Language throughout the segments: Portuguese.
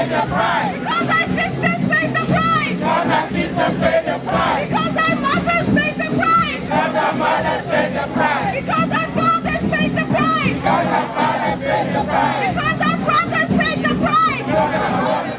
paid the price. Because our sisters paid the price. Because our sisters paid the price. Because our mothers paid the price. Because our mothers paid the price. Because our fathers paid the price. Because our fathers paid the price. Because our brothers paid the price. Because our brothers.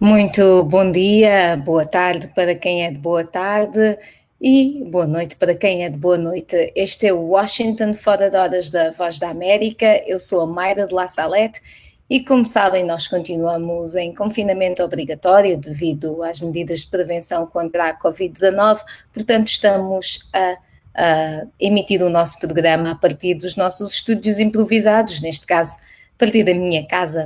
Muito bom dia, boa tarde para quem é de boa tarde e boa noite para quem é de boa noite. Este é o Washington Fora de Horas da Voz da América. Eu sou a Mayra de La Salette e, como sabem, nós continuamos em confinamento obrigatório devido às medidas de prevenção contra a Covid-19. Portanto, estamos a emitir o nosso programa a partir dos nossos estúdios improvisados, neste caso, a partir da minha casa.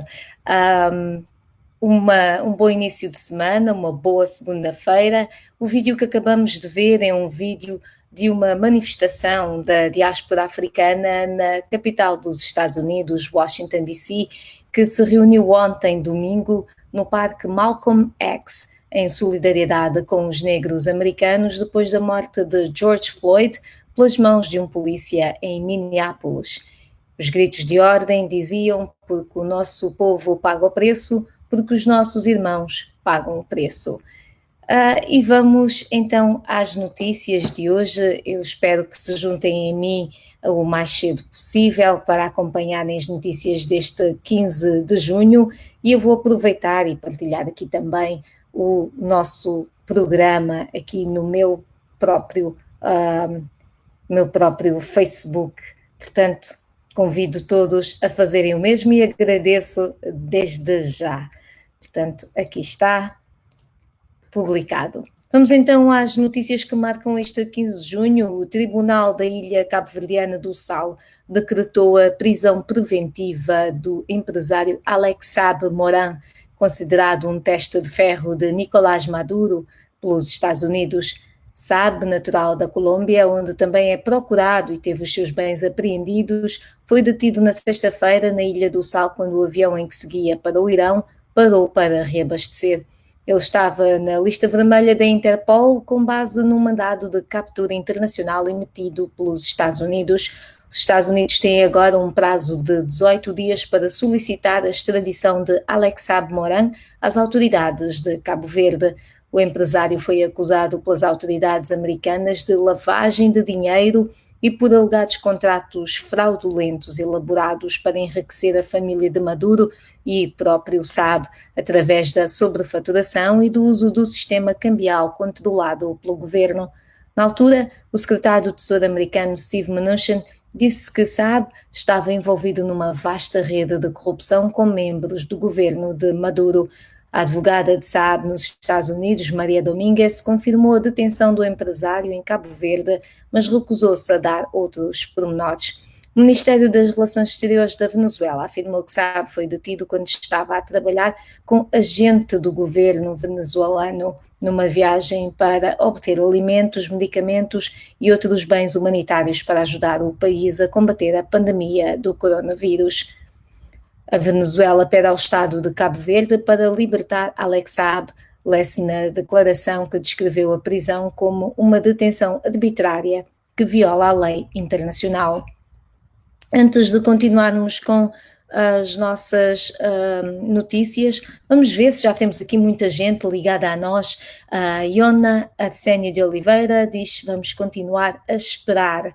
Um bom início de semana, uma boa segunda-feira. O vídeo que acabamos de ver é um vídeo de uma manifestação da diáspora africana na capital dos Estados Unidos, Washington, D.C., que se reuniu ontem, domingo, no Parque Malcolm X, em solidariedade com os negros americanos depois da morte de George Floyd pelas mãos de um polícia em Minneapolis. Os gritos de ordem diziam: porque o nosso povo paga o preço, porque os nossos irmãos pagam o preço. E vamos então às notícias de hoje. Eu espero que se juntem a mim o mais cedo possível para acompanharem as notícias deste 15 de junho e eu vou aproveitar e partilhar aqui também o nosso programa aqui no meu próprio Facebook. Portanto, convido todos a fazerem o mesmo e agradeço desde já. Portanto, aqui está, publicado. Vamos então às notícias que marcam este 15 de junho. O Tribunal da Ilha Cabo-Verdiana do Sal decretou a prisão preventiva do empresário Alex Saab Moran, considerado um teste de ferro de Nicolás Maduro pelos Estados Unidos. Saab, natural da Colômbia, onde também é procurado e teve os seus bens apreendidos, foi detido na sexta-feira na Ilha do Sal quando o avião em que seguia para o Irão parou para reabastecer. Ele estava na lista vermelha da Interpol com base num mandado de captura internacional emitido pelos Estados Unidos. Os Estados Unidos têm agora um prazo de 18 dias para solicitar a extradição de Alex Saab Moran às autoridades de Cabo Verde. O empresário foi acusado pelas autoridades americanas de lavagem de dinheiro e por alegados contratos fraudulentos elaborados para enriquecer a família de Maduro e próprio Saab, através da sobrefaturação e do uso do sistema cambial controlado pelo governo. Na altura, o secretário do Tesouro americano Steve Mnuchin disse que Saab estava envolvido numa vasta rede de corrupção com membros do governo de Maduro. A advogada de Saab nos Estados Unidos, Maria Domingues, confirmou a detenção do empresário em Cabo Verde, mas recusou-se a dar outros pormenores. O Ministério das Relações Exteriores da Venezuela afirmou que Saab foi detido quando estava a trabalhar com agente do governo venezuelano numa viagem para obter alimentos, medicamentos e outros bens humanitários para ajudar o país a combater a pandemia do coronavírus. A Venezuela pede ao Estado de Cabo Verde para libertar Alex Saab, lê-se na declaração que descreveu a prisão como uma detenção arbitrária que viola a lei internacional. Antes de continuarmos com as nossas notícias, vamos ver se já temos aqui muita gente ligada a nós. Iona Arsénio de Oliveira diz: vamos continuar a esperar.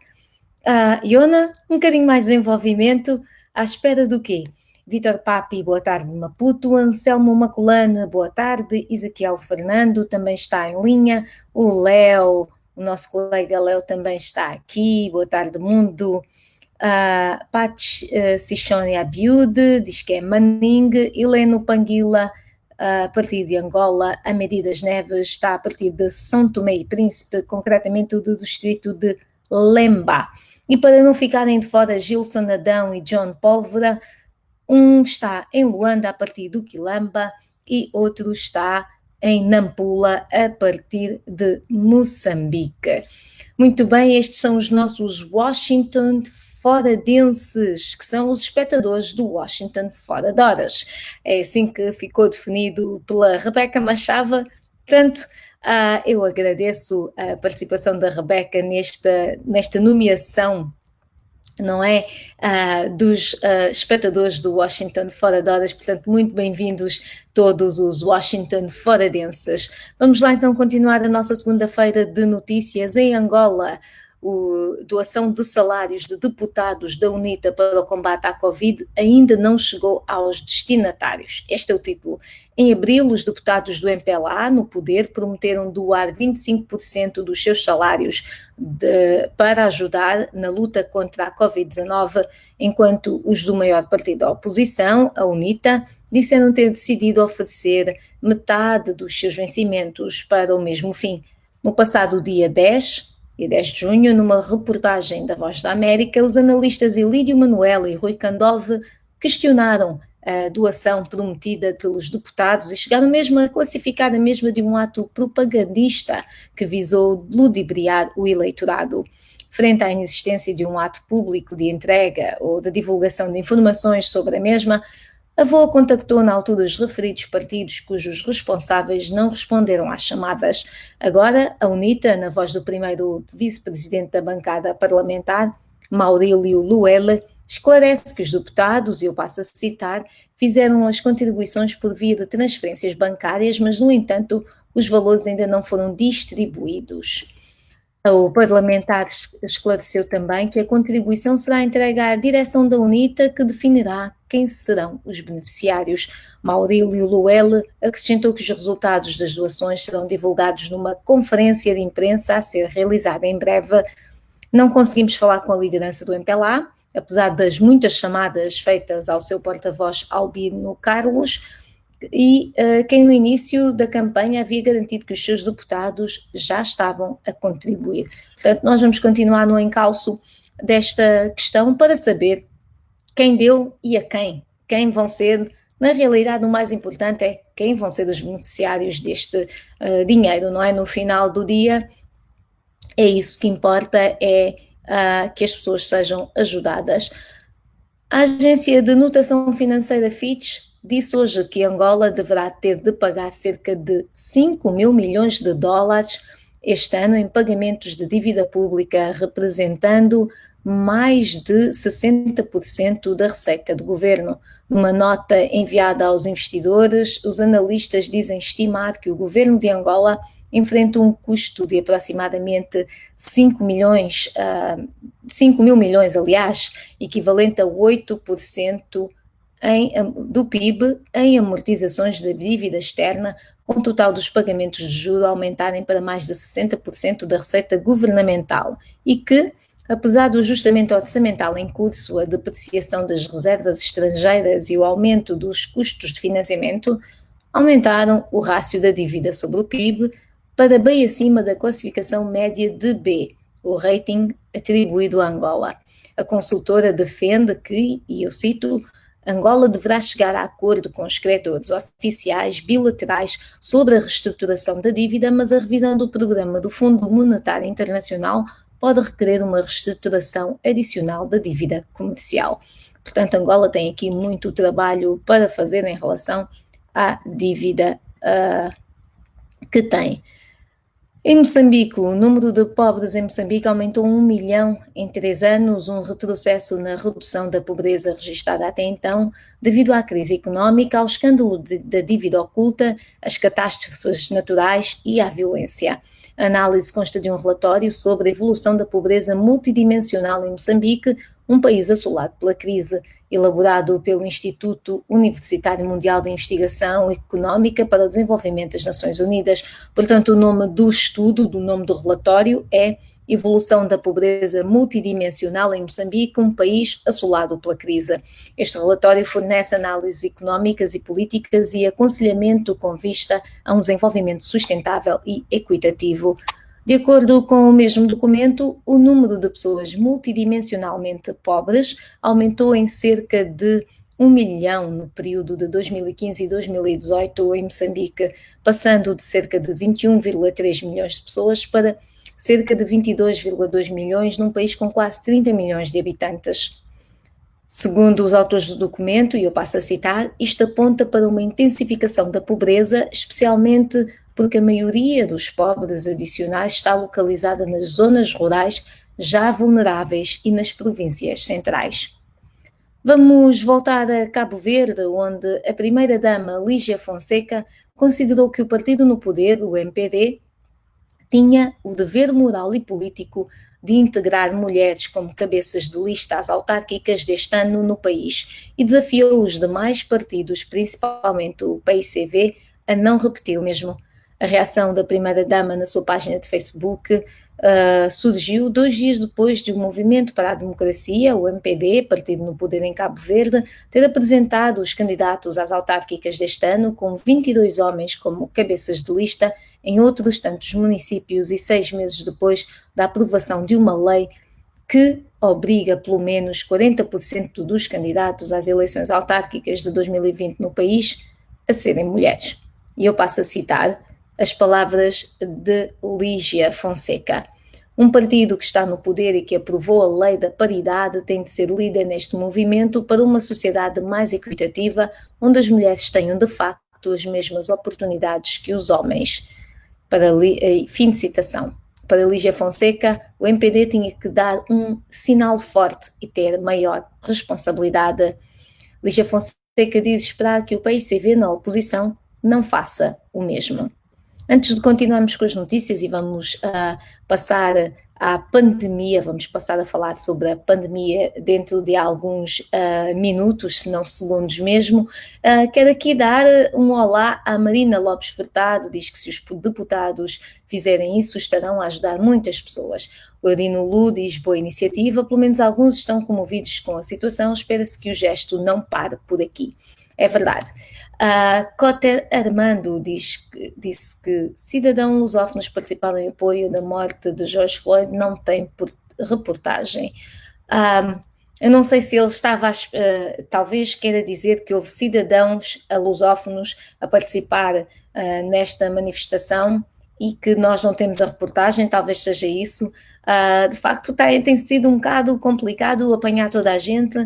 Iona, um bocadinho mais de desenvolvimento, à espera do quê? Vítor Papi, boa tarde, Maputo. Anselmo Maculana, boa tarde. Ezequiel Fernando também está em linha. O Léo, o nosso colega Léo também está aqui. Boa tarde, mundo. Pat Sichone Abiude diz que é Manning. Heleno Panguila, a partir de Angola. A Medidas Neves está a partir de São Tomé e Príncipe, concretamente do distrito de Lemba. E para não ficarem de fora, Gilson Adão e John Pólvora, um está em Luanda a partir do Quilamba e outro está em Nampula a partir de Moçambique. Muito bem, estes são os nossos Washington foradenses, que são os espectadores do Washington Fora de Horas. É assim que ficou definido pela Rebeca Machava. Portanto, eu agradeço a participação da Rebeca nesta nomeação não é? Dos espectadores do Washington Fora de Horas, portanto, muito bem-vindos todos os Washington foradenses. Vamos lá então continuar a nossa segunda-feira de notícias. Em Angola, a doação de salários de deputados da UNITA para o combate à Covid ainda não chegou aos destinatários. Este é o título. Em abril, os deputados do MPLA, no poder, prometeram doar 25% dos seus salários para ajudar na luta contra a Covid-19, enquanto os do maior partido da oposição, a UNITA, disseram ter decidido oferecer metade dos seus vencimentos para o mesmo fim. No passado dia 10 de junho, numa reportagem da Voz da América, os analistas Elídio Manuela e Rui Candolle questionaram a doação prometida pelos deputados e chegaram mesmo a classificar a mesma de um ato propagandista que visou ludibriar o eleitorado. Frente à inexistência de um ato público de entrega ou de divulgação de informações sobre a mesma, a VOA contactou na altura os referidos partidos cujos responsáveis não responderam às chamadas. Agora, a UNITA, na voz do primeiro vice-presidente da bancada parlamentar, Maurílio Luele, esclarece que os deputados, e eu passo a citar, fizeram as contribuições por via de transferências bancárias, mas, no entanto, os valores ainda não foram distribuídos. O parlamentar esclareceu também que a contribuição será entregue à direção da UNITA, que definirá quem serão os beneficiários. Maurílio Luele acrescentou que os resultados das doações serão divulgados numa conferência de imprensa a ser realizada em breve. Não conseguimos falar com a liderança do MPLA, apesar das muitas chamadas feitas ao seu porta-voz Albino Carlos, e quem no início da campanha havia garantido que os seus deputados já estavam a contribuir. Portanto, nós vamos continuar no encalço desta questão para saber quem deu e a quem vão ser. Na realidade, o mais importante é quem vão ser os beneficiários deste dinheiro, não é? No final do dia, é isso que importa, é que as pessoas sejam ajudadas. A agência de notação financeira Fitch disse hoje que Angola deverá ter de pagar cerca de 5 mil milhões de dólares este ano em pagamentos de dívida pública, representando mais de 60% da receita do governo. Numa nota enviada aos investidores, os analistas dizem estimar que o governo de Angola enfrenta um custo de aproximadamente 5 mil milhões, aliás, equivalente a 8% do PIB em amortizações da dívida externa, com o total dos pagamentos de juros aumentarem para mais de 60% da receita governamental e que, apesar do ajustamento orçamental em curso, a depreciação das reservas estrangeiras e o aumento dos custos de financiamento, aumentaram o rácio da dívida sobre o PIB para bem acima da classificação média de B, o rating atribuído a Angola. A consultora defende que, e eu cito, Angola deverá chegar a acordo com os credores oficiais bilaterais sobre a reestruturação da dívida, mas a revisão do programa do Fundo Monetário Internacional pode requerer uma reestruturação adicional da dívida comercial. Portanto, Angola tem aqui muito trabalho para fazer em relação à dívida que tem. Em Moçambique, o número de pobres em Moçambique aumentou 1 milhão em 3 anos, um retrocesso na redução da pobreza registada até então, devido à crise económica, ao escândalo da dívida oculta, às catástrofes naturais e à violência. A análise consta de um relatório sobre a evolução da pobreza multidimensional em Moçambique, um país assolado pela crise, elaborado pelo Instituto Universitário Mundial de Investigação Económica para o Desenvolvimento das Nações Unidas. Portanto, o nome do estudo, do nome do relatório é Evolução da Pobreza Multidimensional em Moçambique, um país assolado pela crise. Este relatório fornece análises económicas e políticas e aconselhamento com vista a um desenvolvimento sustentável e equitativo. De acordo com o mesmo documento, o número de pessoas multidimensionalmente pobres aumentou em cerca de 1 milhão no período de 2015 e 2018 em Moçambique, passando de cerca de 21,3 milhões de pessoas para cerca de 22,2 milhões num país com quase 30 milhões de habitantes. Segundo os autores do documento, e eu passo a citar, isto aponta para uma intensificação da pobreza, especialmente porque a maioria dos pobres adicionais está localizada nas zonas rurais já vulneráveis e nas províncias centrais. Vamos voltar a Cabo Verde, onde a primeira-dama Lígia Fonseca considerou que o partido no poder, o MPD, tinha o dever moral e político de integrar mulheres como cabeças de lista às autárquicas deste ano no país e desafiou os demais partidos, principalmente o PICV, a não repetir o mesmo. A reação da primeira-dama na sua página de Facebook surgiu 2 dias depois de o Movimento para a Democracia, o MPD, partido no poder em Cabo Verde, ter apresentado os candidatos às autárquicas deste ano, com 22 homens como cabeças de lista em outros tantos municípios e 6 meses depois da aprovação de uma lei que obriga pelo menos 40% dos candidatos às eleições autárquicas de 2020 no país a serem mulheres. E eu passo a citar as palavras de Lígia Fonseca. Um partido que está no poder e que aprovou a lei da paridade tem de ser líder neste movimento para uma sociedade mais equitativa, onde as mulheres tenham de facto as mesmas oportunidades que os homens. Fim de citação. Para Lígia Fonseca, o MPD tinha que dar um sinal forte e ter maior responsabilidade. Lígia Fonseca diz esperar que o PICV na oposição não faça o mesmo. Antes de continuarmos com as notícias e vamos passar à pandemia, vamos passar a falar sobre a pandemia dentro de alguns minutos, se não segundos mesmo, quero aqui dar um olá à Marina Lopes Furtado, diz que se os deputados fizerem isso estarão a ajudar muitas pessoas. O Eudino Lu diz boa iniciativa, pelo menos alguns estão comovidos com a situação, espera-se que o gesto não pare por aqui. É verdade. Cotter Armando disse que cidadãos lusófonos participaram em apoio da morte de George Floyd, não tem reportagem. Eu não sei se ele estava, talvez queira dizer que houve cidadãos lusófonos a participar nesta manifestação e que nós não temos a reportagem, talvez seja isso. De facto tem sido um bocado complicado apanhar toda a gente,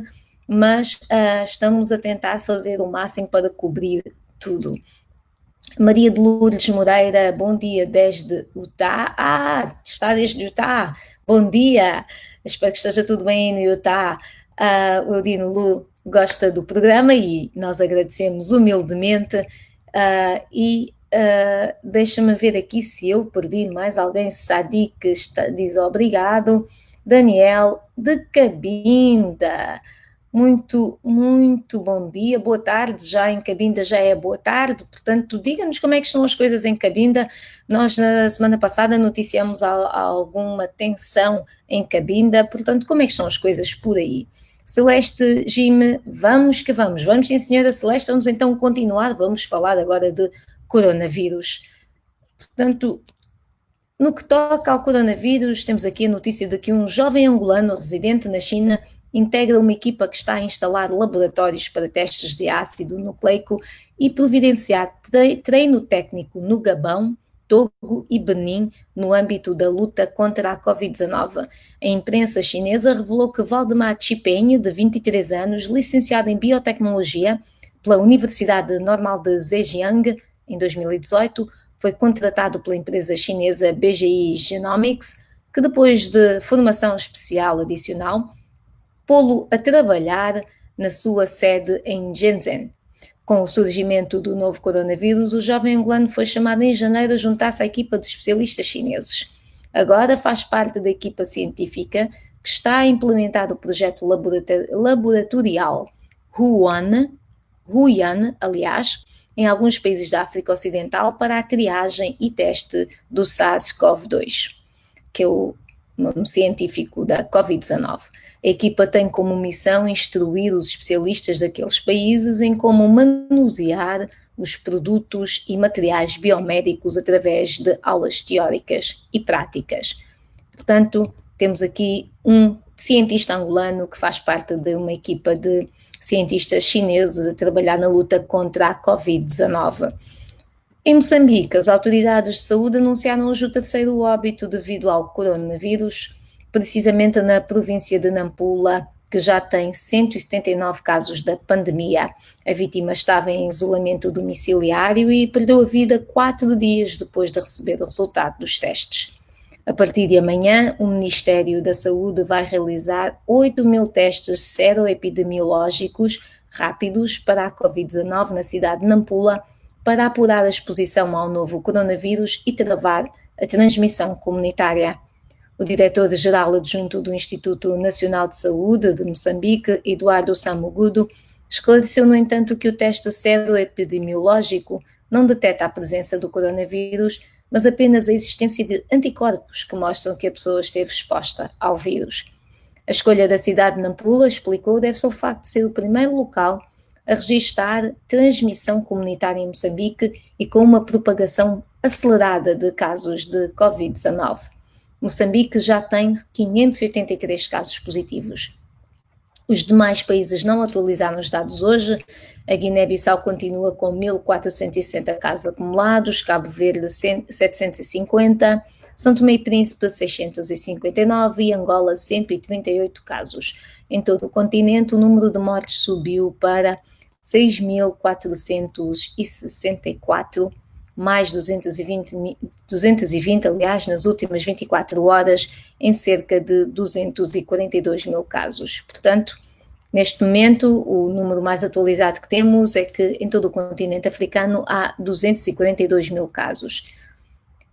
mas estamos a tentar fazer o máximo para cobrir tudo. Maria de Lourdes Moreira, bom dia desde Utah. Está desde Utah, bom dia, espero que esteja tudo bem no Utah. O Eudino Lu gosta do programa e nós agradecemos humildemente. Deixa-me ver aqui se eu perdi mais alguém. Sadiq diz obrigado. Daniel de Cabinda, muito bom dia, boa tarde, já em Cabinda já é boa tarde, portanto diga-nos como é que estão as coisas em Cabinda. Nós na semana passada noticiamos alguma tensão em Cabinda, portanto como é que estão as coisas por aí? Celeste Gime, vamos que vamos sim senhora Celeste, vamos então continuar, vamos falar agora de coronavírus. Portanto, no que toca ao coronavírus, temos aqui a notícia de que um jovem angolano residente na China integra uma equipa que está a instalar laboratórios para testes de ácido nucleico e providenciar treino técnico no Gabão, Togo e Benin no âmbito da luta contra a Covid-19. A imprensa chinesa revelou que Valdemar Chipeng, de 23 anos, licenciado em biotecnologia pela Universidade Normal de Zhejiang em 2018, foi contratado pela empresa chinesa BGI Genomics, que depois de formação especial adicional, pô-lo a trabalhar na sua sede em Shenzhen. Com o surgimento do novo coronavírus, o jovem angolano foi chamado em janeiro a juntar-se à equipa de especialistas chineses. Agora faz parte da equipa científica que está a implementar o projeto laboratorial Huyan, aliás, em alguns países da África Ocidental para a triagem e teste do SARS-CoV-2, que é o nome científico da Covid-19. A equipa tem como missão instruir os especialistas daqueles países em como manusear os produtos e materiais biomédicos através de aulas teóricas e práticas. Portanto, temos aqui um cientista angolano que faz parte de uma equipa de cientistas chineses a trabalhar na luta contra a Covid-19. Em Moçambique, as autoridades de saúde anunciaram hoje o terceiro óbito devido ao coronavírus, precisamente na província de Nampula, que já tem 179 casos da pandemia. A vítima estava em isolamento domiciliário e perdeu a vida 4 dias depois de receber o resultado dos testes. A partir de amanhã, o Ministério da Saúde vai realizar 8.000 testes seroepidemiológicos rápidos para a Covid-19 na cidade de Nampula, para apurar a exposição ao novo coronavírus e travar a transmissão comunitária. O diretor-geral adjunto do Instituto Nacional de Saúde de Moçambique, Eduardo Samugudo, esclareceu, no entanto, que o teste seroepidemiológico não detecta a presença do coronavírus, mas apenas a existência de anticorpos que mostram que a pessoa esteve exposta ao vírus. A escolha da cidade de Nampula, explicou, deve-se ao facto de ser o primeiro local a registrar transmissão comunitária em Moçambique e com uma propagação acelerada de casos de Covid-19. Moçambique já tem 583 casos positivos. Os demais países não atualizaram os dados hoje. A Guiné-Bissau continua com 1.460 casos acumulados, Cabo Verde 750, São Tomé e Príncipe 659 e Angola 138 casos. Em todo o continente, o número de mortes subiu para 6.464, mais 220, aliás, nas últimas 24 horas, em cerca de 242 mil casos. Portanto, neste momento, o número mais atualizado que temos é que em todo o continente africano há 242 mil casos.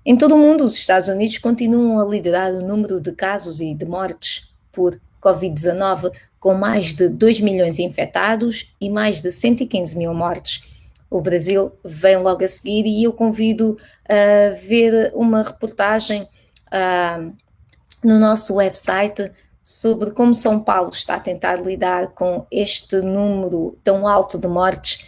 Em todo o mundo, os Estados Unidos continuam a liderar o número de casos e de mortes por Covid-19, com mais de 2 milhões infectados e mais de 115 mil mortes. O Brasil vem logo a seguir e eu convido a ver uma reportagem no nosso website sobre como São Paulo está a tentar lidar com este número tão alto de mortes,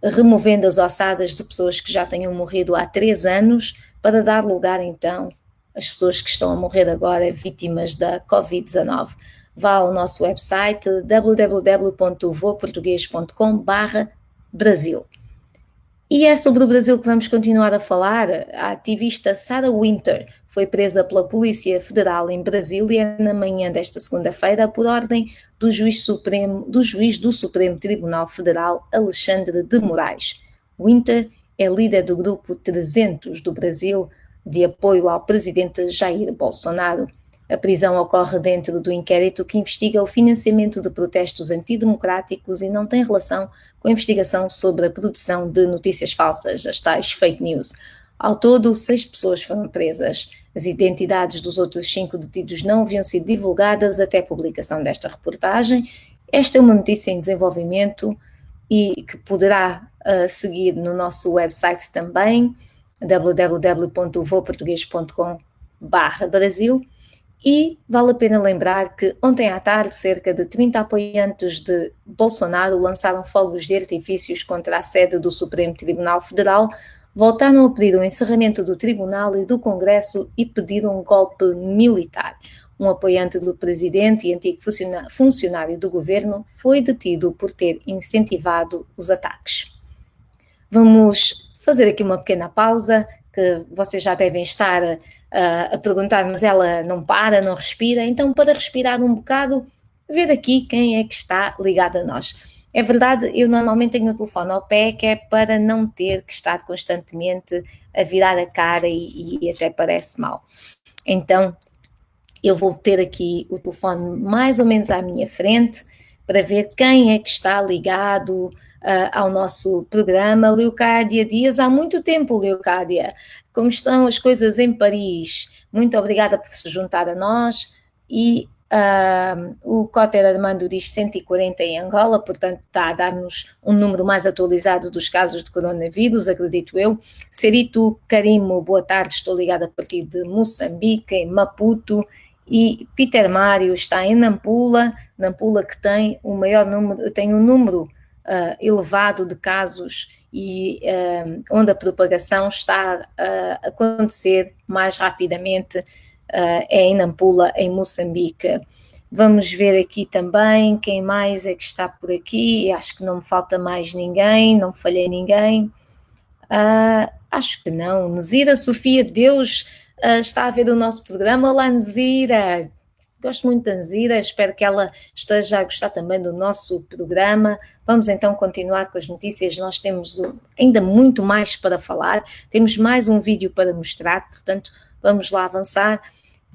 removendo as ossadas de pessoas que já tenham morrido há 3 anos, para dar lugar então às pessoas que estão a morrer agora vítimas da Covid-19. Vá ao nosso website www.voportugues.com/Brasil. E é sobre o Brasil que vamos continuar a falar. A ativista Sarah Winter foi presa pela Polícia Federal em Brasília na manhã desta segunda-feira por ordem do juiz do Supremo Tribunal Federal, Alexandre de Moraes. Winter é líder do Grupo 300 do Brasil, de apoio ao presidente Jair Bolsonaro. A prisão ocorre dentro do inquérito que investiga o financiamento de protestos antidemocráticos e não tem relação com a investigação sobre a produção de notícias falsas, as tais fake news. Ao todo, 6 pessoas foram presas. As identidades dos outros 5 detidos não haviam sido divulgadas até a publicação desta reportagem. Esta é uma notícia em desenvolvimento e que poderá seguir no nosso website também, www.voportugues.com/Brasil. E vale a pena lembrar que ontem à tarde cerca de 30 apoiantes de Bolsonaro lançaram fogos de artifícios contra a sede do Supremo Tribunal Federal, voltaram a pedir o encerramento do Tribunal e do Congresso e pediram um golpe militar. Um apoiante do presidente e antigo funcionário do governo foi detido por ter incentivado os ataques. Vamos fazer aqui uma pequena pausa, que vocês já devem estar a perguntar, mas ela não para, não respira, então para respirar um bocado, ver aqui quem é que está ligado a nós. É verdade, eu normalmente tenho o telefone ao pé, que é para não ter que estar constantemente a virar a cara e até parece mal. Então, eu vou ter aqui o telefone mais ou menos à minha frente, para ver quem é que está ligado ao nosso programa. Leocádia Dias, há muito tempo, Leocádia. Como estão as coisas em Paris? Muito obrigada por se juntar a nós. E o Cotter Armando diz 140 em Angola, portanto está a dar-nos um número mais atualizado dos casos de coronavírus, acredito eu. Serito Carimo, boa tarde, estou ligada a partir de Moçambique, em Maputo. E Peter Mário está em Nampula que tem o maior número, tem um número elevado de casos e onde a propagação está a acontecer mais rapidamente, é em Nampula, em Moçambique. Vamos ver aqui também quem mais é que está por aqui. Acho que não me falta mais ninguém, não falhei ninguém. Acho que não. Nezira Sofia Deus está a ver o nosso programa. Olá, Nezira. Gosto muito da Anzira, espero que ela esteja a gostar também do nosso programa. Vamos então continuar com as notícias. Nós temos ainda muito mais para falar, temos mais um vídeo para mostrar, portanto, vamos lá avançar.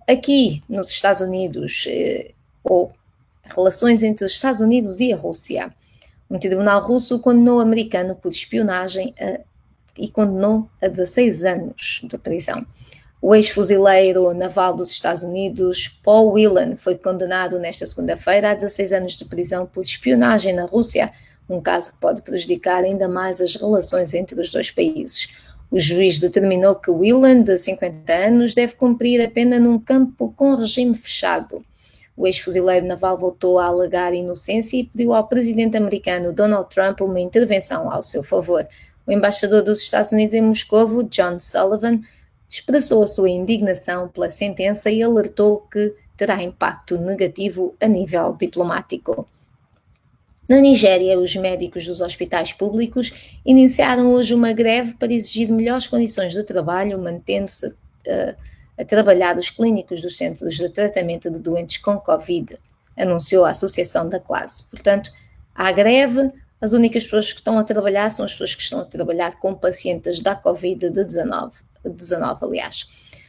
Aqui nos Estados Unidos, ou relações entre os Estados Unidos e a Rússia. Um tribunal russo condenou o americano por espionagem e condenou a 16 anos de prisão. O ex-fuzileiro naval dos Estados Unidos, Paul Whelan, foi condenado nesta segunda-feira a 16 anos de prisão por espionagem na Rússia, um caso que pode prejudicar ainda mais as relações entre os dois países. O juiz determinou que Whelan, de 50 anos, deve cumprir a pena num campo com regime fechado. O ex-fuzileiro naval voltou a alegar inocência e pediu ao presidente americano Donald Trump uma intervenção ao seu favor. O embaixador dos Estados Unidos em Moscovo, John Sullivan, expressou a sua indignação pela sentença e alertou que terá impacto negativo a nível diplomático. Na Nigéria, os médicos dos hospitais públicos iniciaram hoje uma greve para exigir melhores condições de trabalho, mantendo-se a trabalhar os clínicos dos centros de tratamento de doentes com Covid, anunciou a Associação da Classe. Portanto, há greve, as únicas pessoas que estão a trabalhar são as pessoas que estão a trabalhar com pacientes da Covid-19, aliás.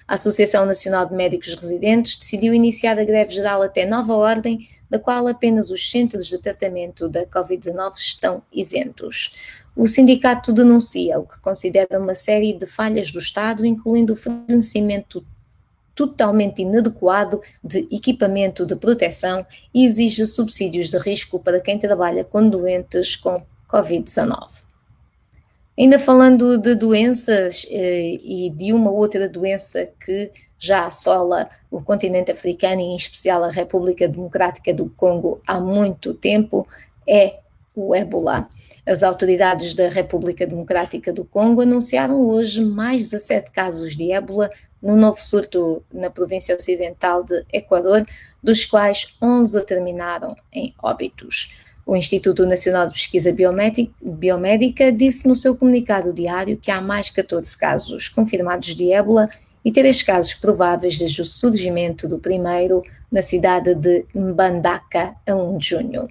A Associação Nacional de Médicos Residentes decidiu iniciar a greve geral até nova ordem, da qual apenas os centros de tratamento da Covid-19 estão isentos. O sindicato denuncia o que considera uma série de falhas do Estado, incluindo o fornecimento totalmente inadequado de equipamento de proteção e exige subsídios de risco para quem trabalha com doentes com Covid-19. Ainda falando de doenças e de uma outra doença que já assola o continente africano e em especial a República Democrática do Congo há muito tempo, é o ébola. As autoridades da República Democrática do Congo anunciaram hoje mais 17 casos de ébola no novo surto na província ocidental de Equador, dos quais 11 terminaram em óbitos. O Instituto Nacional de Pesquisa Biomédica disse no seu comunicado diário que há mais 14 casos confirmados de ébola e 3 casos prováveis desde o surgimento do primeiro na cidade de Mbandaka a 1 de junho.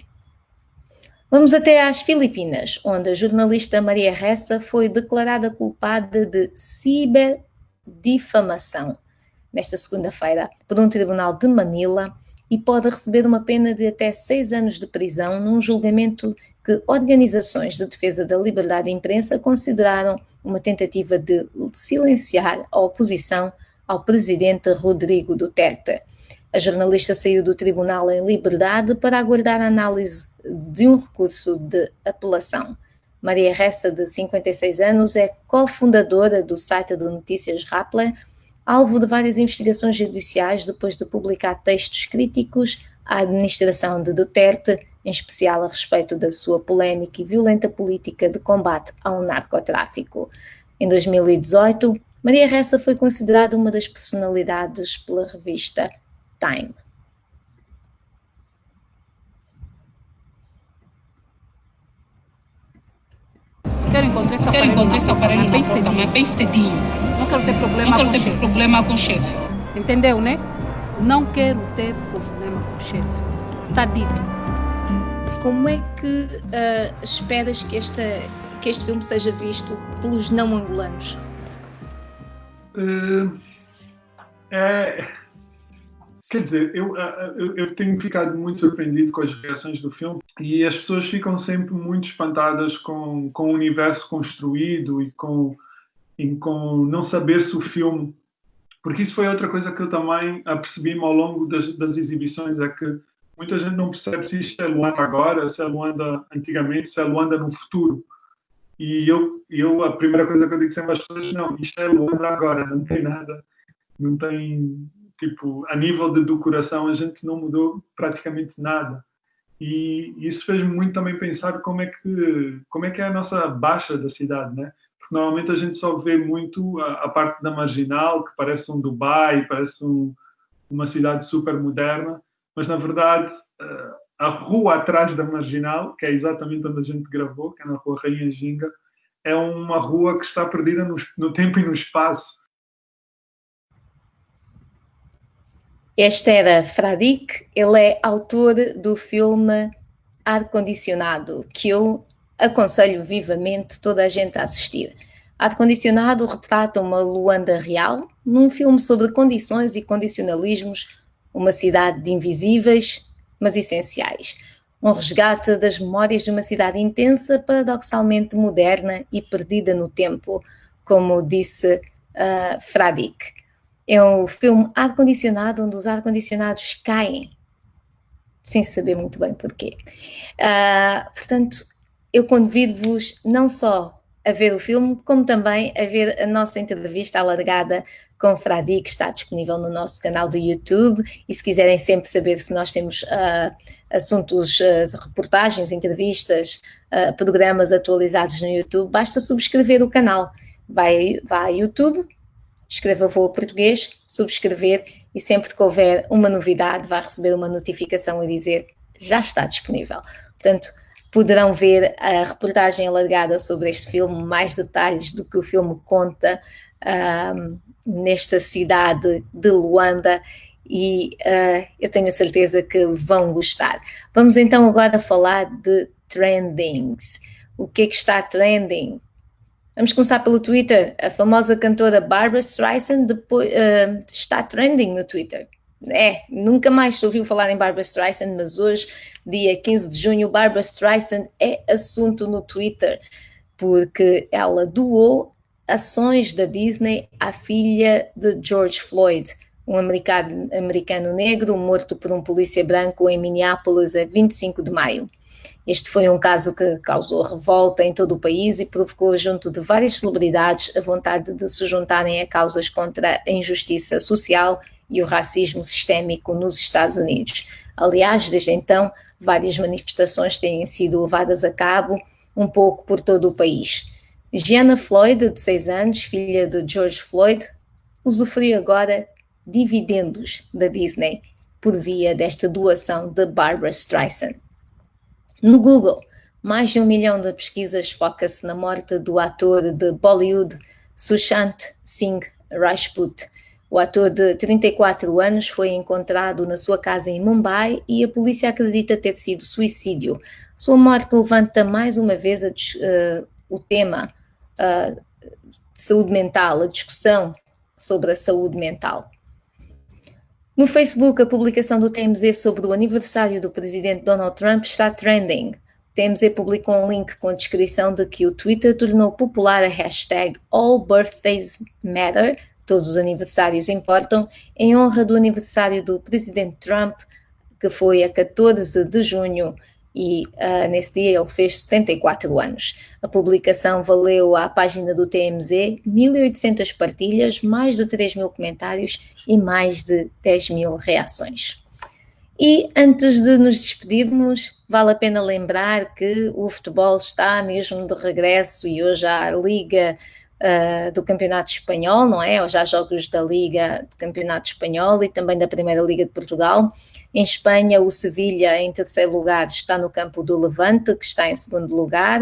Vamos até às Filipinas, onde a jornalista Maria Ressa foi declarada culpada de ciberdifamação nesta segunda-feira por um tribunal de Manila e pode receber uma pena de até 6 anos de prisão num julgamento que organizações de defesa da liberdade de imprensa consideraram uma tentativa de silenciar a oposição ao presidente Rodrigo Duterte. A jornalista saiu do tribunal em liberdade para aguardar a análise de um recurso de apelação. Maria Ressa, de 56 anos, é cofundadora do site de notícias Rappler, alvo de várias investigações judiciais depois de publicar textos críticos à administração de Duterte, em especial a respeito da sua polémica e violenta política de combate ao narcotráfico. Em 2018, Maria Ressa foi considerada uma das personalidades pela revista Time. Quero encontrar esse aparelho bem cedinho. Não quero ter problema com o chefe. Entendeu, né? Não quero ter problema com o chefe. Está dito. Como é que esperas que este filme seja visto pelos não angolanos? Quer dizer, eu tenho ficado muito surpreendido com as reações do filme e as pessoas ficam sempre muito espantadas com o universo construído e com não saber se o filme... Porque isso foi outra coisa que eu também apercebi-me ao longo das exibições, é que muita gente não percebe se isto é Luanda agora, se é Luanda antigamente, se é Luanda no futuro. E eu a primeira coisa que eu digo sempre às pessoas, não, isto é Luanda agora, não tem nada, não tem... Tipo, a nível de decoração, a gente não mudou praticamente nada. E isso fez-me muito também pensar como é que é a nossa baixa da cidade, né? Porque normalmente a gente só vê muito a parte da Marginal, que parece um Dubai, parece uma cidade super moderna, mas, na verdade, a rua atrás da Marginal, que é exatamente onde a gente gravou, que é na Rua Rainha Ginga, é uma rua que está perdida no tempo e no espaço. Este era Fradik, ele é autor do filme Ar-Condicionado, que eu aconselho vivamente toda a gente a assistir. Ar-Condicionado retrata uma Luanda real, num filme sobre condições e condicionalismos, uma cidade de invisíveis, mas essenciais. Um resgate das memórias de uma cidade intensa, paradoxalmente moderna e perdida no tempo, como disse Fradik. É um filme ar-condicionado, onde os ar-condicionados caem, sem saber muito bem porquê. Portanto, eu convido-vos não só a ver o filme, como também a ver a nossa entrevista alargada com Fradik, que está disponível no nosso canal do YouTube, e se quiserem sempre saber se nós temos assuntos de reportagens, entrevistas, programas atualizados no YouTube, basta subscrever o canal. Vai a YouTube, escreva Voa Português, subscrever, e sempre que houver uma novidade vai receber uma notificação a dizer já está disponível. Portanto, poderão ver a reportagem alargada sobre este filme, mais detalhes do que o filme conta nesta cidade de Luanda, e eu tenho a certeza que vão gostar. Vamos então agora falar de trendings. O que é que está trending? Vamos começar pelo Twitter. A famosa cantora Barbra Streisand está trending no Twitter. Nunca mais se ouviu falar em Barbra Streisand, mas hoje, dia 15 de junho, Barbra Streisand é assunto no Twitter, porque ela doou ações da Disney à filha de George Floyd, um americano negro morto por um polícia branco em Minneapolis a 25 de maio. Este foi um caso que causou revolta em todo o país e provocou, junto de várias celebridades, a vontade de se juntarem a causas contra a injustiça social e o racismo sistémico nos Estados Unidos. Aliás, desde então, várias manifestações têm sido levadas a cabo, um pouco por todo o país. Gianna Floyd, de 6 anos, filha de George Floyd, usufrui agora dividendos da Disney por via desta doação de Barbra Streisand. No Google, mais de 1 milhão de pesquisas foca-se na morte do ator de Bollywood Sushant Singh Rajput. O ator de 34 anos foi encontrado na sua casa em Mumbai e a polícia acredita ter sido suicídio. Sua morte levanta mais uma vez o tema de saúde mental, a discussão sobre a saúde mental. No Facebook, a publicação do TMZ sobre o aniversário do presidente Donald Trump está trending. O TMZ publicou um link com a descrição de que o Twitter tornou popular a hashtag All Birthdays Matter, todos os aniversários importam, em honra do aniversário do presidente Trump, que foi a 14 de junho, e nesse dia ele fez 74 anos. A publicação valeu à página do TMZ 1.800 partilhas, mais de 3.000 comentários e mais de 10.000 reações. E antes de nos despedirmos, vale a pena lembrar que o futebol está mesmo de regresso e hoje há a Liga do Campeonato Espanhol, não é? Hoje há jogos da Liga do Campeonato Espanhol e também da Primeira Liga de Portugal. Em Espanha, o Sevilha, em terceiro lugar, está no campo do Levante, que está em segundo lugar.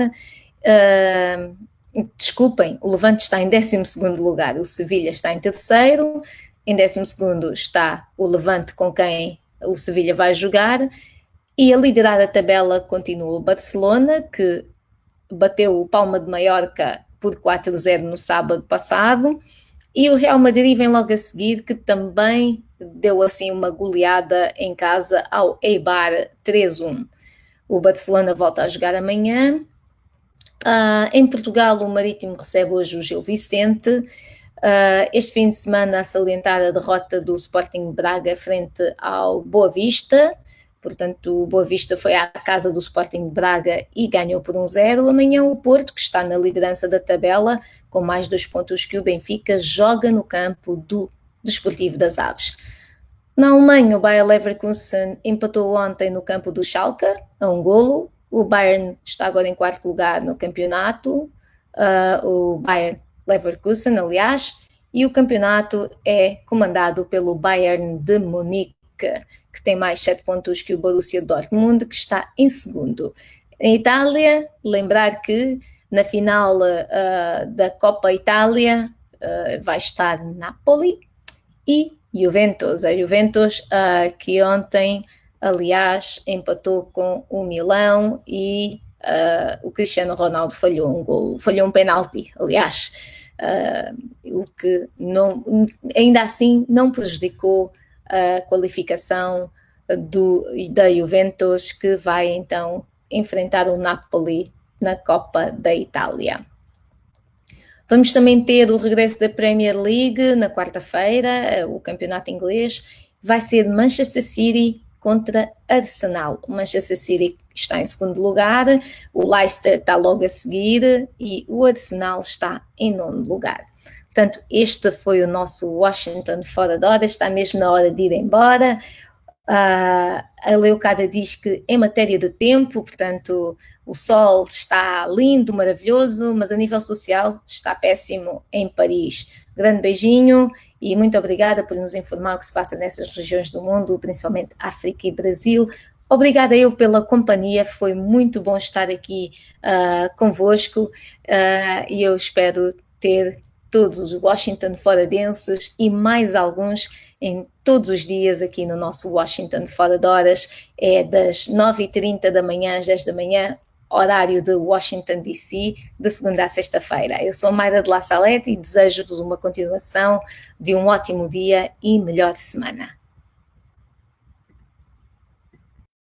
Desculpem, o Levante está em 12º lugar, o Sevilha está em terceiro, em 12º está o Levante, com quem o Sevilha vai jogar, e a liderar a tabela continua o Barcelona, que bateu o Palma de Mallorca por 4-0 no sábado passado, e o Real Madrid vem logo a seguir, que também deu assim uma goleada em casa ao Eibar 3-1. O Barcelona volta a jogar amanhã. Em Portugal, o Marítimo recebe hoje o Gil Vicente. Este fim de semana, a salientar a derrota do Sporting Braga frente ao Boa Vista. Portanto, o Boa Vista foi à casa do Sporting Braga e ganhou por 1-0. Amanhã o Porto, que está na liderança da tabela, com mais 2 pontos que o Benfica, joga no campo do Desportivo das Aves. Na Alemanha, o Bayer Leverkusen empatou ontem no campo do Schalke, a 1-0. O Bayern está agora em 4º lugar no campeonato, o Bayer Leverkusen, aliás, e o campeonato é comandado pelo Bayern de Munique, que tem mais 7 pontos que o Borussia Dortmund, que está em segundo. Em Itália, lembrar que na final da Copa Itália vai estar Napoli e Juventus. A Juventus que ontem, aliás, empatou com o Milão e o Cristiano Ronaldo falhou um gol, falhou um penalti, aliás, o que ainda assim não prejudicou a qualificação da Juventus, que vai então enfrentar o Napoli na Copa da Itália. Vamos também ter o regresso da Premier League na quarta-feira, o campeonato inglês. Vai ser Manchester City contra Arsenal. O Manchester City está em segundo lugar, o Leicester está logo a seguir e o Arsenal está em nono lugar. Portanto, este foi o nosso Washington Fora de Hora, está mesmo na hora de ir embora. A Leucada diz que em matéria de tempo, portanto, o sol está lindo, maravilhoso, mas a nível social está péssimo em Paris. Grande beijinho e muito obrigada por nos informar o que se passa nessas regiões do mundo, principalmente África e Brasil. Obrigada eu pela companhia, foi muito bom estar aqui convosco e eu espero ter todos os Washington Foradenses e mais alguns em todos os dias aqui no nosso Washington Fora de Horas. É das 9h30 da manhã às 10 da manhã, horário de Washington DC, de segunda a sexta-feira. Eu sou Mayra de La Salette e desejo-vos uma continuação de um ótimo dia e melhor semana.